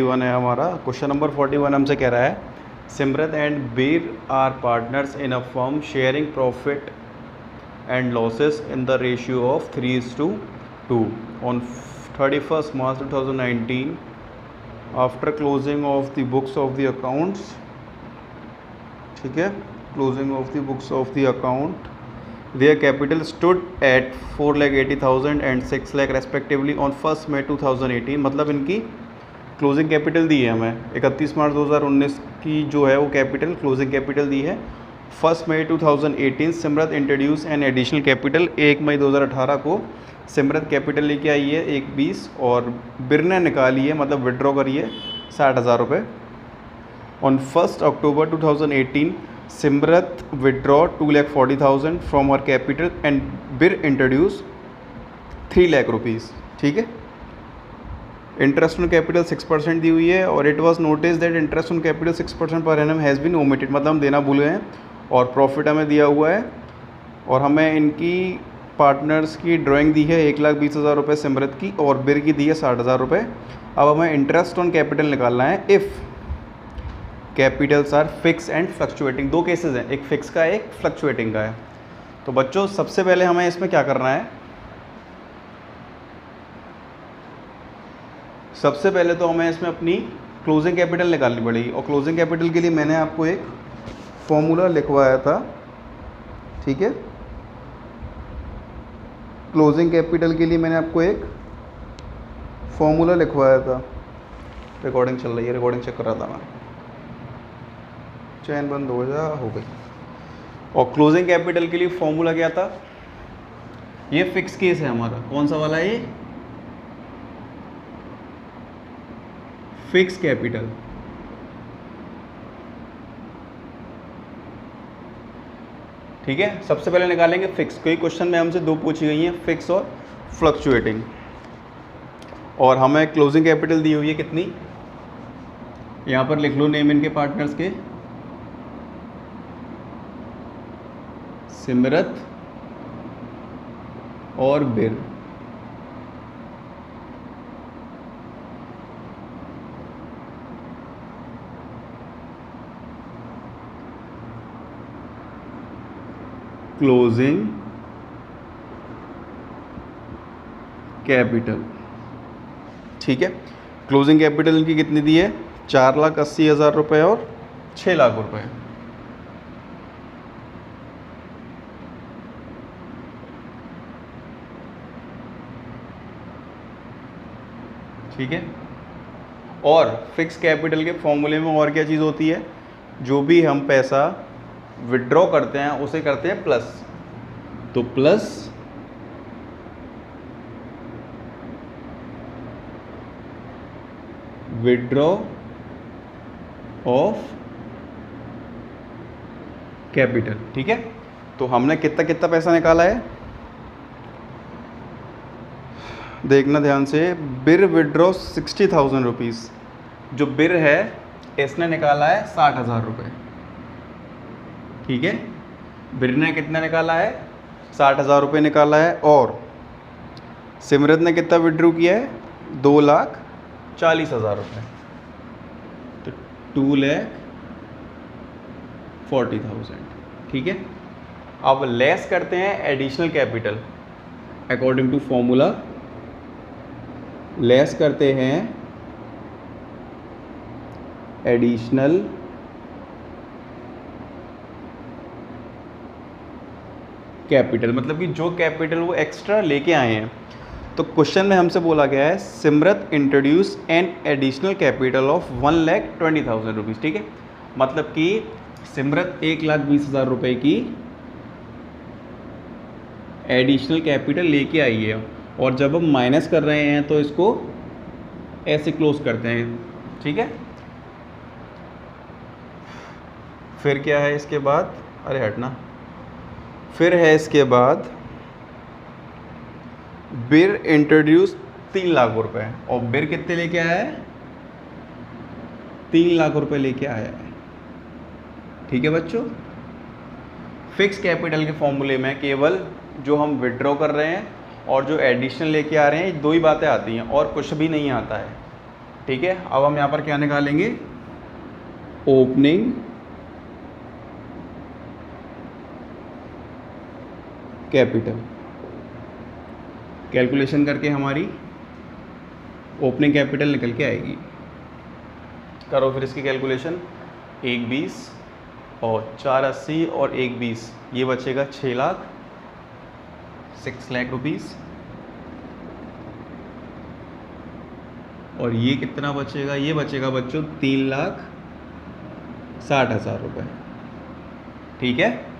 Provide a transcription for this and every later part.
41 है हमारा। Question number 41 हमसे कह रहा है Simrat and Bir are partners in a firm sharing profit and losses in the ratio of 3:2 on 31st March 2019 after closing of the books of the accounts. ठीक है, closing of the books of the account their capital stood at 4,80,000 and 6 lakh respectively on 1st May 2018। मतलब इनकी closing capital दी है हमें 31 मार्च 2019 की जो है वो कैपिटल क्लोजिंग कैपिटल दी है। 1 मई 2018 Simrat introduce an additional capital. 1 मई 2018 को सिमरत कैपिटल लेके आई है 1,20 और बिर ने निकाली है मतलब विड्रॉ करी है 60,000 रुपये। On 1 October 2018 Simrat withdraw 2,40,000 from her capital and बिर इंट्रोड्यूस 3 लाख रुपीज़। ठीक है, इंटरेस्ट ऑन कैपिटल 6% दी हुई है और it was notice that interest on capital 6% per annum has been omitted, मतलब हम देना भूल गए हैं और प्रॉफिट हमें दिया हुआ है और हमें इनकी पार्टनर्स की ड्राइंग दी है 1,20,000 रुपये सिमरत की और बिर की दी है 60,000 रुपये। अब हमें इंटरेस्ट ऑन कैपिटल निकालना है if capitals are fix and fluctuating. दो केसेस हैं, एक फिक्स का एक फ्लक्चुएटिंग का है। तो बच्चों सबसे पहले हमें इसमें क्या करना है, सबसे पहले तो हमें इसमें अपनी क्लोजिंग कैपिटल निकालनी पड़ेगी और क्लोजिंग कैपिटल के लिए मैंने आपको एक फॉर्मूला लिखवाया था। ठीक है, क्लोजिंग कैपिटल के लिए मैंने आपको एक फॉर्मूला लिखवाया था। रिकॉर्डिंग चल रही है, रिकॉर्डिंग चेक कर रहा था मैं, चैन बंद हो गई। और क्लोजिंग कैपिटल के लिए फॉर्मूला क्या था, ये फिक्स केस है हमारा। कौन सा वाला है ये, फिक्स कैपिटल। ठीक है, सबसे पहले निकालेंगे फिक्स। कोई क्वेश्चन में हमसे दो पूछी गई हैं, फिक्स और फ्लक्चुएटिंग, और हमें क्लोजिंग कैपिटल दी हुई है कितनी, यहाँ पर लिख लो नेम इनके पार्टनर्स के, सिमरत और बिर। Closing capital. ठीक है, क्लोजिंग कैपिटल इनकी कितनी दी है, 4,80,000 रुपये और 6 लाख रुपये। ठीक है, और फिक्स कैपिटल के फॉर्मूले में और क्या चीज़ होती है, जो भी हम पैसा विड्रॉ करते हैं उसे करते हैं प्लस। तो प्लस विड्रॉ ऑफ कैपिटल। ठीक है, तो हमने कितना कितना पैसा निकाला है, देखना ध्यान से। बिर विड्रॉ 60,000 रुपीज़, जो बिर है इसने निकाला है 60,000 रुपये। ठीक है, बिर ने कितना निकाला है, 60,000 रुपये निकाला है। और सिमरत ने कितना विड्रॉ किया है, 2,40,000 रुपये। तो 2,40,000। ठीक है, अब लेस करते हैं additional capital according to formula. Less करते हैं एडिशनल कैपिटल, मतलब कि जो कैपिटल वो एक्स्ट्रा लेके आए हैं। तो क्वेश्चन में हमसे बोला गया है Simrat introduce an additional capital of 1,20,000 rupees. ठीक है, मतलब कि सिमरत 1,20,000 रुपये की एडिशनल कैपिटल लेके आई है और जब हम माइनस कर रहे हैं तो इसको ऐसे क्लोज करते हैं। ठीक है, फिर क्या है इसके बाद, अरे हटना, फिर है इसके बाद बिर इंट्रोड्यूस 3 लाख रुपए और बिर कितने लेके आया है, 3 लाख रुपए लेके आया है। ठीक है बच्चों, फिक्स कैपिटल के फॉर्मूले में केवल जो हम विड्रॉ कर रहे हैं और जो एडिशनल लेके आ रहे हैं, दो ही बातें आती हैं और कुछ भी नहीं आता है। ठीक है, अब हम यहाँ पर क्या निकालेंगे, ओपनिंग कैपिटल। कैलकुलेशन करके हमारी ओपनिंग कैपिटल निकल के आएगी। करो फिर इसकी कैलकुलेशन। 1,20 और 4,80 और 1,20, ये बचेगा 6 लाख, 6 लाख रुपीस। और ये कितना बचेगा, ये बचेगा बच्चों 3,60,000 रुपये। ठीक है,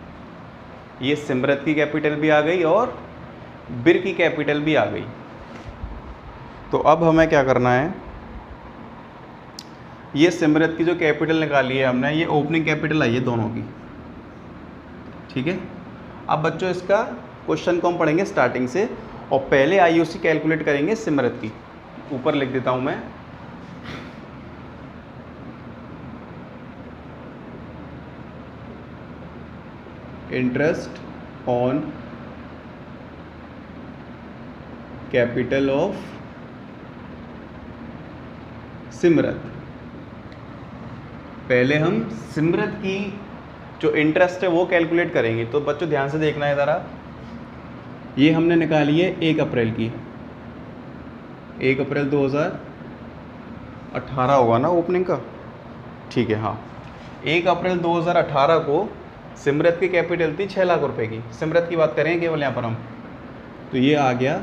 ये सिमरत की कैपिटल भी आ गई और बिर की कैपिटल भी आ गई। तो अब हमें क्या करना है, ये सिमरत की जो कैपिटल निकाली है हमने, ये ओपनिंग कैपिटल आई है दोनों की। ठीक है, अब बच्चों इसका क्वेश्चन को हम पढ़ेंगे स्टार्टिंग से, और पहले आईओसी कैलकुलेट करेंगे सिमरत की। ऊपर लिख देता हूं मैं, interest on capital of Simrat. पहले हम सिमरत की जो इंटरेस्ट है वो कैलकुलेट करेंगे। तो बच्चों ध्यान से देखना है ज़रा, ये हमने निकाली है 1 अप्रैल की, 1 अप्रैल 2018 होगा ना ओपनिंग का। ठीक है, हाँ, 1 अप्रैल 2018 को सिमरत की कैपिटल थी 6 लाख रुपए की। सिमरत की बात करें केवल यहाँ पर हम, तो ये आ गया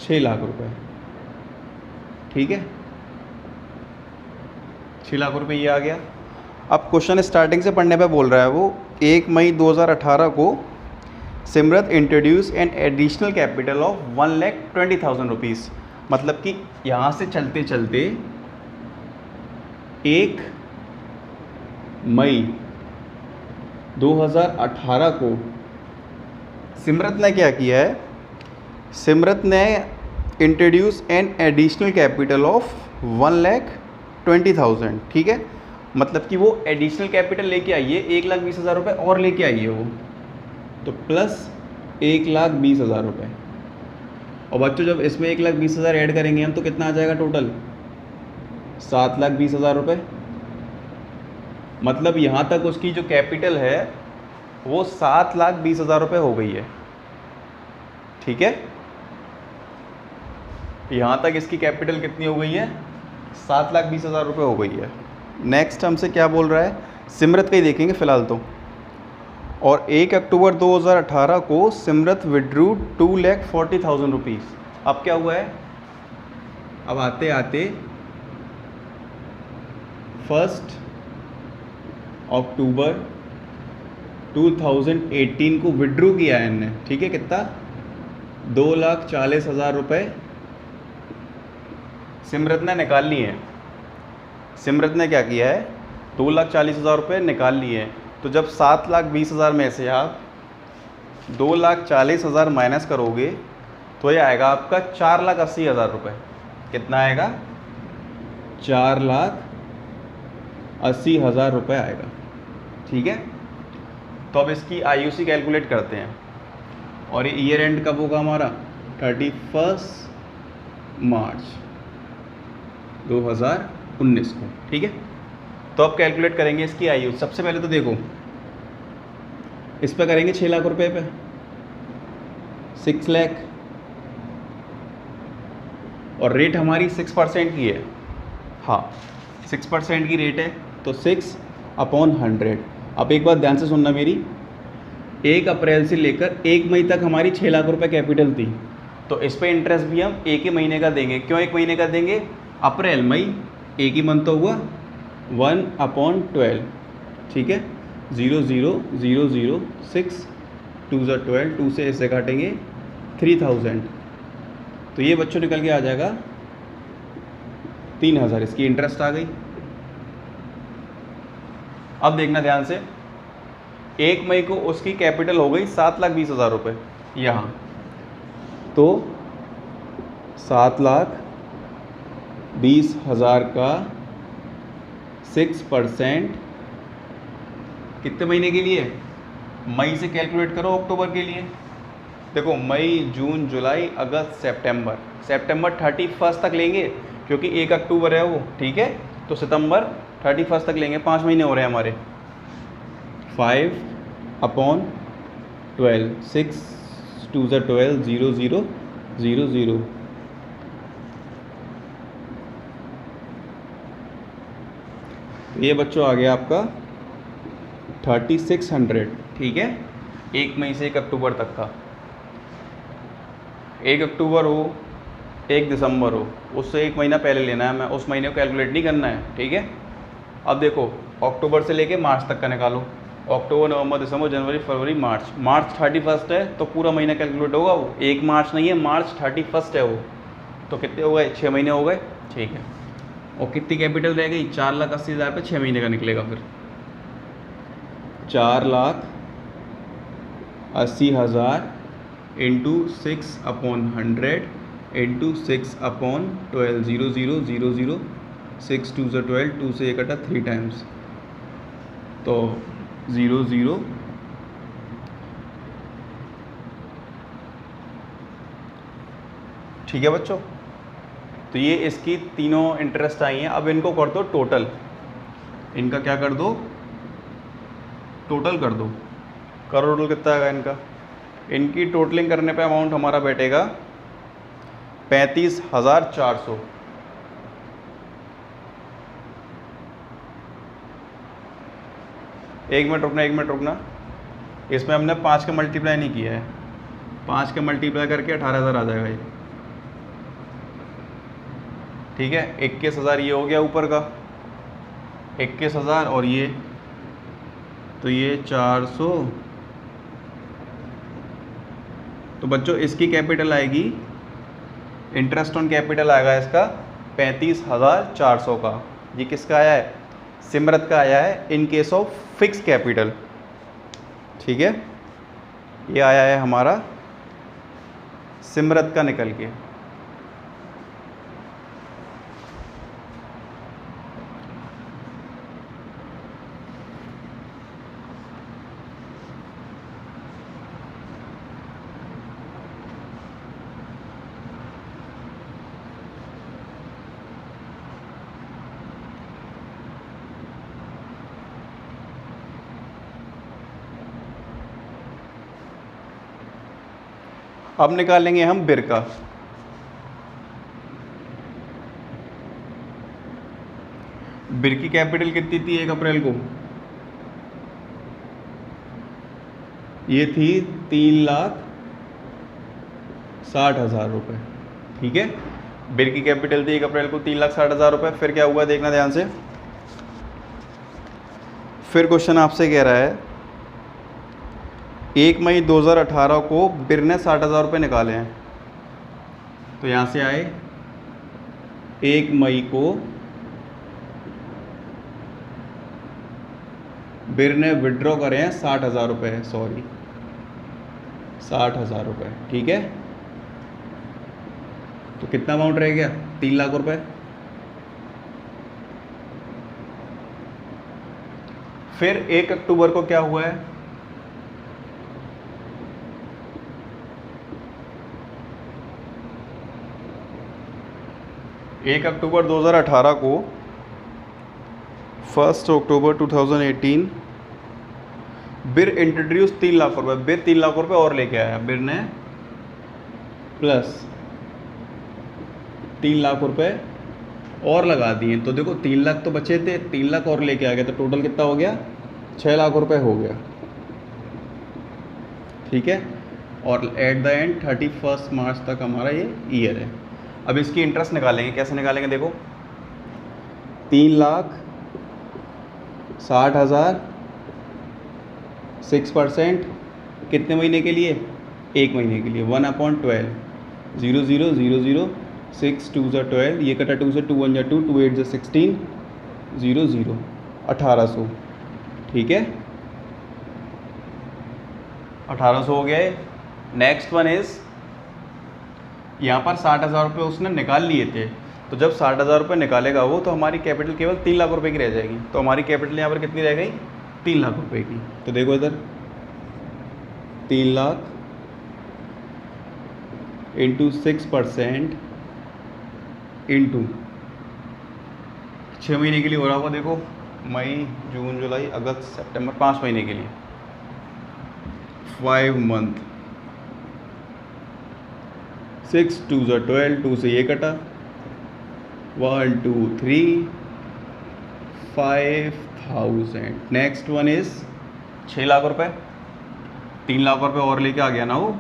6 लाख रुपए। ठीक है, 6 लाख रुपए ये आ गया। अब क्वेश्चन स्टार्टिंग से पढ़ने पे बोल रहा है वो, 1 मई 2018 को Simrat introduce an additional capital of 1,20,000 rupees. मतलब कि यहाँ से चलते चलते 1 मई 2018 को सिमरत ने क्या किया है, सिमरत ने introduce an additional capital of 1,20,000। ठीक है, मतलब कि वो एडिशनल कैपिटल लेके आई है, 1,20,000 रुपये और लेके आई है वो, तो प्लस 1,20,000 रुपये। और बच्चों जब इसमें 1,20,000 ऐड करेंगे हम तो कितना आ जाएगा टोटल, 7,20,000 रुपये। मतलब यहाँ तक उसकी जो कैपिटल है वो 7,20,000 रुपये हो गई है। ठीक है, यहाँ तक इसकी कैपिटल कितनी हो गई है, 7,20,000 रुपये हो गई है। नेक्स्ट हमसे क्या बोल रहा है, सिमरत का ही देखेंगे फ़िलहाल तो। और 1 अक्टूबर 2018 को सिमरत विड्रू 2,40,000 रुपीज़। अब क्या हुआ है, अब आते आते 1 अक्टूबर 2018 को विड्रू किया है इनने। ठीक है, कितना, 2,40,000 रुपये सिमरत ने निकाल लिए हैं। सिमरत ने क्या किया है, 2,40,000 रुपये निकाल लिए हैं। तो जब 7,20,000 में से आप 2,40,000 माइनस करोगे तो ये आएगा आपका 4,80,000 रुपये। कितना आएगा, 4,80,000 रुपये आएगा। ठीक है, तो अब इसकी आईयूसी कैलकुलेट करते हैं। और ये ईयर एंड कब होगा हमारा, 31 मार्च 2019 को। ठीक है, तो अब कैलकुलेट करेंगे इसकी आयु। सबसे पहले तो देखो इस पे करेंगे 6 लाख रुपए पे 6 लाख, और रेट हमारी 6% की है। हाँ, 6% की रेट है, तो 6/100। अब एक बात ध्यान से सुनना मेरी, 1 अप्रैल से लेकर 1 मई तक हमारी 6 लाख रुपए कैपिटल थी, तो इस पे इंटरेस्ट भी हम एक ही महीने का देंगे। क्यों एक महीने का देंगे, अप्रैल मई एक ही मंथ तो हुआ, 1/12। ठीक है, 0,0,0,0,6 2 × 12, 2 से इससे काटेंगे 3,000, तो ये बच्चों निकल के आ जाएगा 3,000। इसकी इंटरेस्ट आ गई। अब देखना ध्यान से, 1 मई को उसकी कैपिटल हो गई 7,20,000 रुपये यहाँ, तो 7,20,000 का 6% कितने महीने के लिए, मई से कैलकुलेट करो अक्टूबर के लिए। देखो मई, जून, जुलाई, अगस्त, सितंबर 31 तक लेंगे, क्योंकि 1 अक्टूबर है वो, ठीक है। तो सितंबर 31 तक लेंगे, 5 महीने हो रहे हैं हमारे। 5/12, 6 2 12, 0 0 0 0। ये बच्चों आ गया आपका 3600, ठीक है। 1 मई से 1 अक्टूबर तक का। 1 अक्टूबर हो, 1 दिसंबर हो, उससे 1 महीना पहले लेना है, मैं उस महीने को कैलकुलेट नहीं करना है, ठीक है। अब देखो अक्टूबर से लेके मार्च तक का निकालो। अक्टूबर, नवंबर, दिसंबर, जनवरी, फरवरी, मार्च। मार्च 31 है तो पूरा महीना कैलकुलेट होगा वो। 1 मार्च नहीं है, मार्च 31 है वो। तो कितने हो गए? 6 महीने हो गए, ठीक है। और कितनी कैपिटल रह गई? 4,80,000 पे 6 महीने का निकलेगा फिर। 4,80,000 इंटू 6/100 इंटू 6/12, 0 0 0 0, 6 2 12, 2 से 1 कटा 3 टाइम्स, तो 0 0 ठीक है बच्चों। तो ये इसकी तीनों इंटरेस्ट आई हैं। अब इनको कर दो टोटल, इनका क्या कर दो? टोटल कर दो। करो टोटल कितना आएगा इनका। इनकी टोटलिंग करने पे अमाउंट हमारा बैठेगा 35,400। एक मिनट रुकना, इसमें हमने 5 का मल्टीप्लाई नहीं किया है। 5 का मल्टीप्लाई करके 18,000 आ जाएगा ये, ठीक है। 21,000 ये हो गया ऊपर का, 21,000, और ये तो ये 400। तो बच्चों इसकी कैपिटल आएगी, इंटरेस्ट ऑन कैपिटल आएगा इसका 35,400 का। ये किसका आया है? सिमरत का आया है in case of fix capital, ठीक है। ये आया है हमारा सिमरत का निकल के। अब निकालेंगे हम बिर का। बिर की कैपिटल कितनी थी 1 अप्रैल को? ये थी 3,60,000 रुपये, ठीक है। बिर की कैपिटल थी 1 अप्रैल को 3,60,000 रुपये। फिर क्या हुआ देखना ध्यान से। फिर क्वेश्चन आपसे कह रहा है 1 मई 2018 को बिर ने 60,000 रुपये निकाले हैं। तो यहाँ से आए 1 मई को बिर ने विड्रॉ करे हैं 60,000 रुपये, सॉरी 60,000 रुपये, ठीक है। तो कितना अमाउंट रह गया? 3 लाख रुपये। फिर 1 अक्टूबर को क्या हुआ है? एक अक्टूबर 2018 को 1 अक्टूबर 2018 बिर इंट्रोड्यूस 3 लाख रुपए। बिर 3 लाख रुपए और लेके आया, बिर ने प्लस 3 लाख रुपए और लगा दिए। तो देखो 3 लाख तो बचे थे, 3 लाख और लेके आ गया, तो टोटल कितना हो गया? 6 लाख रुपए हो गया, ठीक है। और एट द एंड 31 मार्च तक हमारा ये ईयर है। अब इसकी इंटरेस्ट निकालेंगे, कैसे निकालेंगे देखो। 3,60,000 6% कितने महीने के लिए? 1 महीने के लिए। 1/12, 0 0 0 0, 6 2 12, ये कटा 2 से 2 1 2, 2 8 16, 0 0, 1800, ठीक है। 1800 हो गए। नेक्स्ट वन इज, यहाँ पर 60,000 रुपये उसने निकाल लिए थे। तो जब 60,000 रुपये निकालेगा वो, तो हमारी कैपिटल केवल 3 लाख रुपए की रह जाएगी। तो हमारी कैपिटल यहाँ पर कितनी रह गई? 3 लाख रुपए की। तो देखो इधर 3 लाख इंटू 6% इंटू 6 महीने के लिए हो रहा होगा, देखो मई जून जुलाई अगस्त सितंबर, 5 महीने के लिए, 5 मंथ। 6 2 12, 2 से ये कटा, 1 2 3 5000। नेक्स्ट वन इज 6 लाख रुपए, 3 लाख रुपए और लेके आ गया ना वो,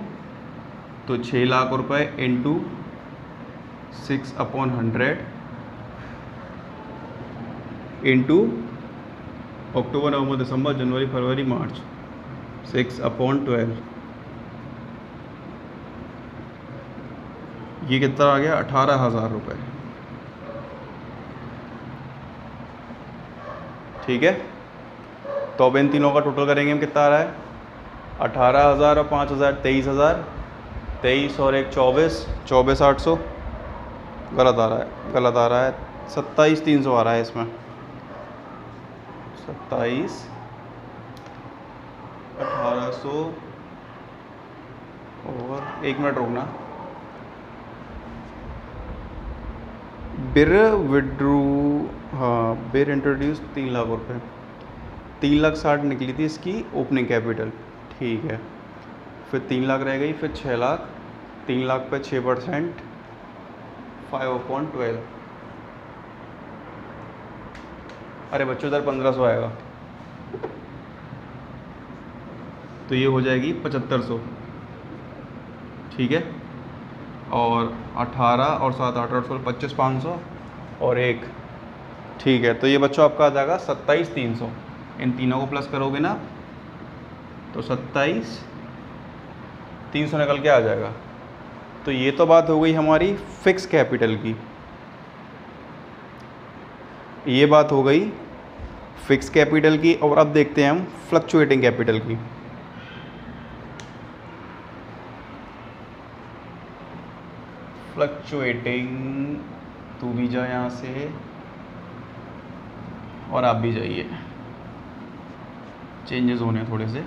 तो 6 लाख रुपए इंटू 6/100 इंटू अक्टूबर नवंबर दिसंबर जनवरी फरवरी मार्च, 6/12। ये कितना आ गया? 18,000 रुपये। ठीक है, तो अब इन तीनों का टोटल करेंगे हम, कितना आ रहा है? 18,000 और 5,000 23,000, 23 और 1 24, 24,800। गलत आ रहा है, गलत आ रहा है, 27,300 आ रहा है इसमें, 27 1800 और 1 मिनट रुकना। बिर विड्रू, हाँ बिर इंट्रोड्यूस 3 लाख रुपये, 3,60,000 निकली थी इसकी ओपनिंग कैपिटल। ठीक है, फिर 3 लाख रह गई, फिर 6 लाख, 3 लाख पे 6%, 5/12। अरे बच्चों इधर 1500 आएगा, तो ये हो जाएगी 7500। ठीक है, और 18 और 7 8 8 16 25,500 और 1। ठीक है, तो ये बच्चों आपका आ जाएगा 27,300। इन तीनों को प्लस करोगे ना तो 27,300 निकल के आ जाएगा। तो ये तो बात हो गई हमारी फिक्स कैपिटल की, ये बात हो गई फिक्स कैपिटल की। और अब देखते हैं हम फ्लक्चुएटिंग कैपिटल की। फ्लक्चुएटिंग, तू भी जा यहाँ से और आप भी जाइए, चेंजेस होने हैं थोड़े से।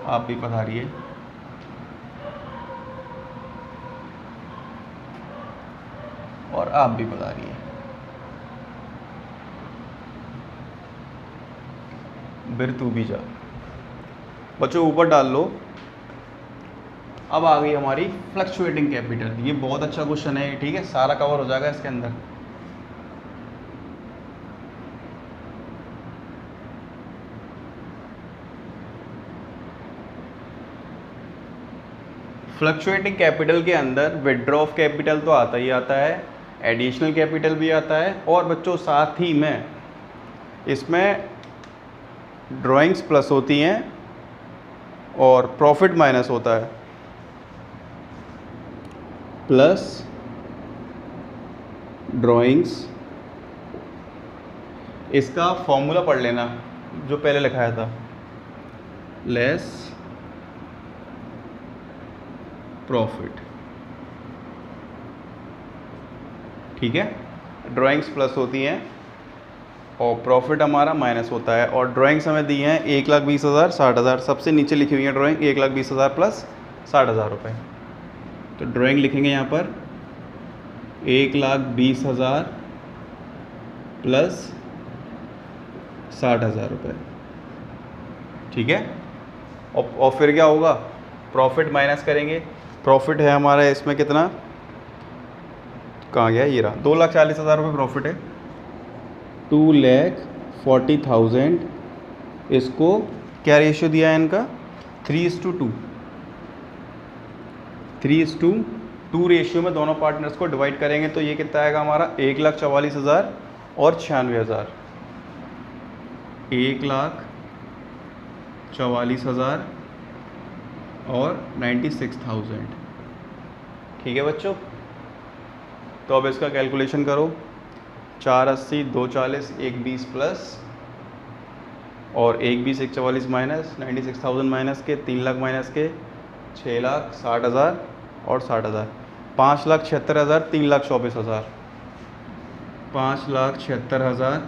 आप भी पधारिए। और आप भी पधारिए। बिर तू भी जा। बच्चों ऊपर डाल लो। अब आ गई हमारी फ्लक्चुएटिंग कैपिटल। ये बहुत अच्छा क्वेश्चन है, ठीक है, सारा कवर हो जाएगा इसके अंदर। फ्लक्चुएटिंग कैपिटल के अंदर विड्रॉ ऑफ कैपिटल तो आता ही आता है, एडिशनल कैपिटल भी आता है, और बच्चों साथ ही में इसमें ड्राइंग्स प्लस होती हैं और प्रॉफिट माइनस होता है। प्लस ड्राइंग्स, इसका फॉर्मूला पढ़ लेना जो पहले लिखाया था, लेस प्रॉफिट। ठीक है, ड्राइंग्स प्लस होती हैं और प्रॉफिट हमारा माइनस होता है। और ड्राइंग्स हमें दी हैं 1,20,000, 60,000, सबसे नीचे लिखी हुई है ड्राइंग 1,20,000 प्लस 60,000 रुपये। तो ड्राइंग लिखेंगे यहाँ पर 1,20,000 प्लस 60,000 रुपये। ठीक है, और फिर क्या होगा, प्रॉफिट माइनस करेंगे। प्रॉफिट है हमारा इसमें कितना, कहाँ गया, ये रहा, 2,40,000 रुपये प्रॉफिट है। 2,40,000, इसको क्या रेशियो दिया है इनका, 3:2। 3:2 रेशियो में दोनों पार्टनर्स को डिवाइड करेंगे तो ये कितना आएगा हमारा, 1,44,000 और 96,000। 1,44,000 और 96,000। ठीक है बच्चों, तो अब इसका कैलकुलेशन करो। 480, 240, 120 प्लस और 120, 144 माइनस, 96,000 माइनस के, 3 लाख माइनस के, 6,60,000 और 60,000, 5,76,000, 3,24,000, 5,76,000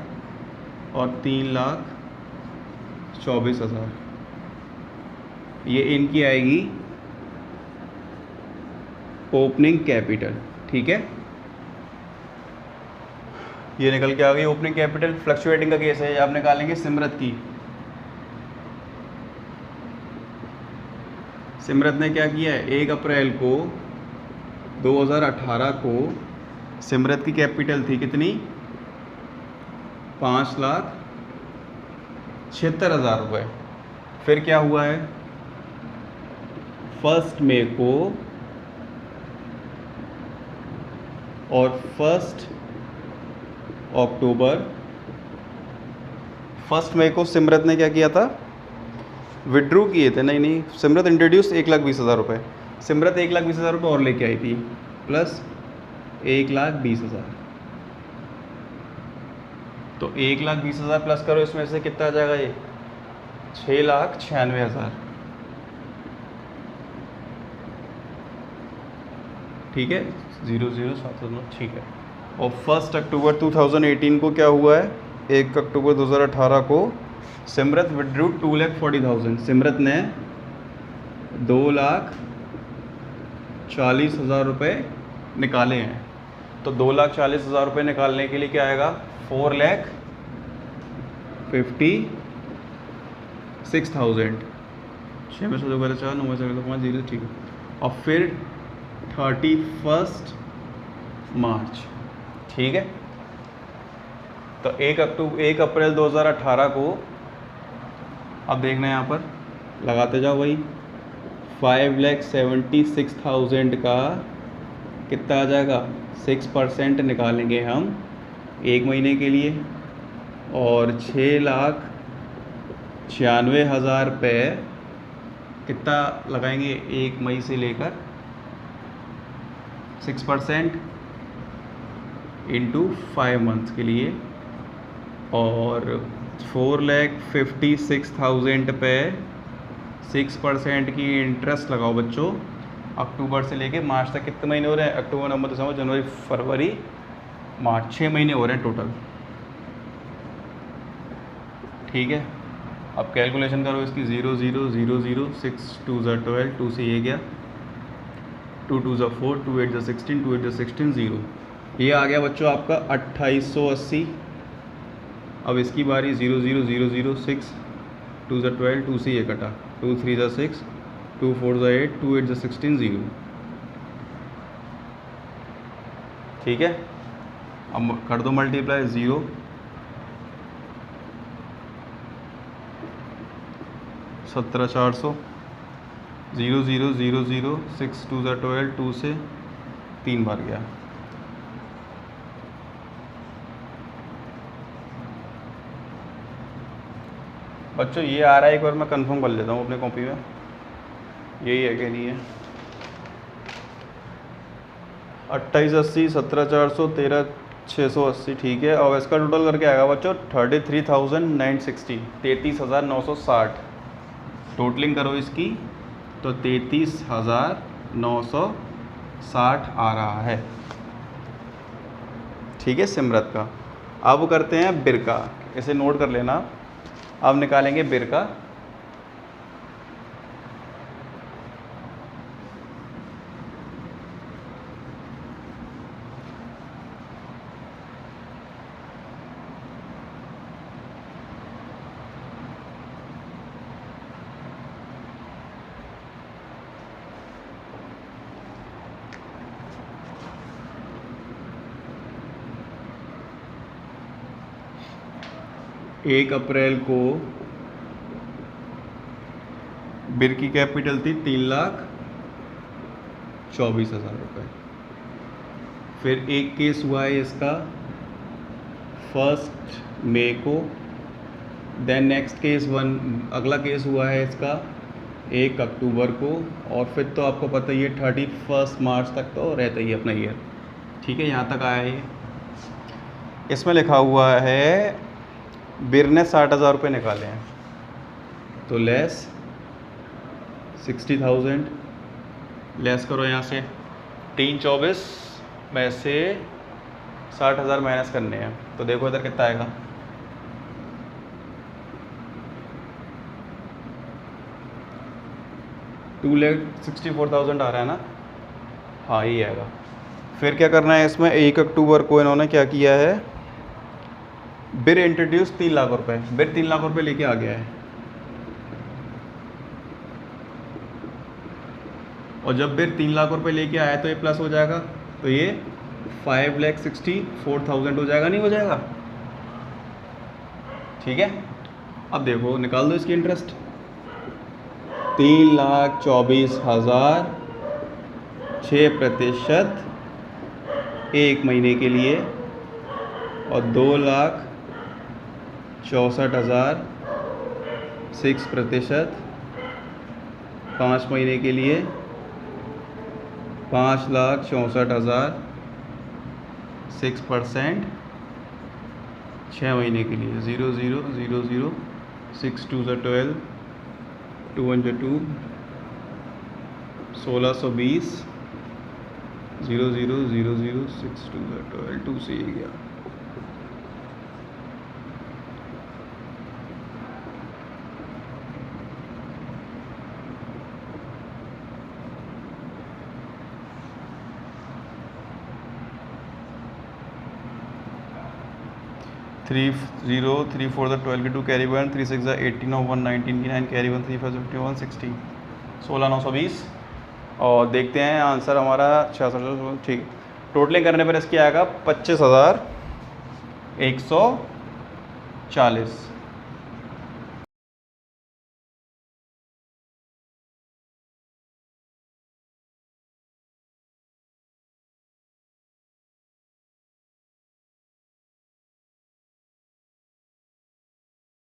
और 3,24,000। ये इनकी आएगी ओपनिंग कैपिटल, ठीक है, ये निकल के आ गई ओपनिंग कैपिटल। फ्लक्चुएटिंग का केस है, आप निकालेंगे सिमरत की। सिमरत ने क्या किया है, 1 अप्रैल को 2018 को सिमरत की कैपिटल थी कितनी, 5,76,000 रुपये। फिर क्या हुआ है, 1 मई को और 1 अक्टूबर, 1 मई को सिमरत ने क्या किया था, विड्रू किए थे, नहीं सिमरत इंट्रोड्यूस 1,20,000 रुपये। सिमरत 1,20,000 रुपये और लेके आई थी प्लस 1,20,000, तो 1,20,000 प्लस करो, इसमें से कितना आ जाएगा, ये 6,96,000, ठीक है, 0,0,7,9, ठीक है। और 1 अक्टूबर 2018 को क्या हुआ है, 1 अक्टूबर 2018 को सिमरत विड्रू 2,40,000, सिमरत ने 2,40,000 रुपये निकाले हैं। तो 2,40,000 रुपये निकालने के लिए क्या आएगा, 4,56,000, 6 में से 2 करे 4, 9 में से 5, 0, ठीक है। और फिर 31 मार्च, ठीक है। तो 1 अप्रैल 2018 को, अब देखना है यहाँ पर, लगाते जाओ वही, 5,76,000 का कितना आ जाएगा, 6% निकालेंगे हम 1 महीने के लिए, और 6,96,000 रुपये कितना लगाएंगे 1 मई से लेकर, 6% इंटू 5 मंथ्स के लिए, और 4,56,000 पे 6% की इंटरेस्ट लगाओ बच्चों। अक्टूबर से लेके मार्च तक कितने महीने हो रहे हैं, अक्टूबर नवंबर दिसंबर जनवरी फरवरी मार्च, 6 महीने हो रहे हैं टोटल, ठीक है। अब कैलकुलेशन करो इसकी, 0,0,0,0, 6 2 12, 2 से ये गया, 2 2 4, 2 8 16, 2 8 16, 0, ये आ गया बच्चों आपका 2,880। अब इसकी बारी, 0,0,0,0, 6 2 12, 2 से ये कटा, 2 3 6, 2 4 8, 2 8 16, 0, ठीक है। अब कर दो मल्टीप्लाई, 0 17,400, 0,0,0,0, 6 2 12, 2 से 3 बार गया, बच्चों ये आ रहा है, एक बार मैं कंफर्म कर लेता हूँ अपने कॉपी में, यही है कि नहीं है, 28,80, 17,400, 13,680, ठीक है। और इसका टोटल करके आएगा बच्चों 33,960, 33,960, टोटलिंग करो इसकी तो 33,960 आ रहा है, ठीक है, सिमरत का। अब करते हैं बिर का, इसे नोट कर लेना। अब निकालेंगे बिर का, एक अप्रैल को बिर की कैपिटल थी 3,24,000 रुपये। फिर एक केस हुआ है इसका 1 मई को, देन नेक्स्ट केस अगला केस हुआ है इसका 1 अक्टूबर को, और फिर तो आपको पता ही है 31 मार्च तक तो रहता ही है अपना ईयर, ठीक है, यहाँ तक आया है। इसमें लिखा हुआ है बिर ने 60,000 रुपये निकाले हैं, तो लेस 60,000, लेस करो यहाँ से 324 में से 60,000 माइनस करने हैं, तो देखो इधर कितना आएगा, 2,64,000 आ रहा है ना, हाँ ये आएगा। फिर क्या करना है इसमें, 1 अक्टूबर को इन्होंने क्या किया है, बिर इंट्रोड्यूस 3 लाख रुपए, बिर 3 लाख रुपए लेके आ गया है। और जब बिर 3 लाख रुपए लेके आया तो ये प्लस हो जाएगा, तो ये 5,64,000 हो जाएगा, नहीं हो जाएगा? ठीक है, अब देखो निकाल दो इसकी इंटरेस्ट। 3,24,000 6% 1 महीने के लिए, और 2,64,000 6% 5 महीने के लिए, 5,64,000 6% 6 महीने के लिए। 0 0 0 0 6 2 12 2 1 2 1620 0 0 0 0 6 2 12 2 से ही गया। थ्री 0 3 4 12 के 2 कैरी 1 3 6 18 और 119 की 9 कैरी 1 3 5 51 16 16,920। और देखते हैं आंसर हमारा 66। ठीक है, टोटलिंग करने पर इसकी आएगा 25,140।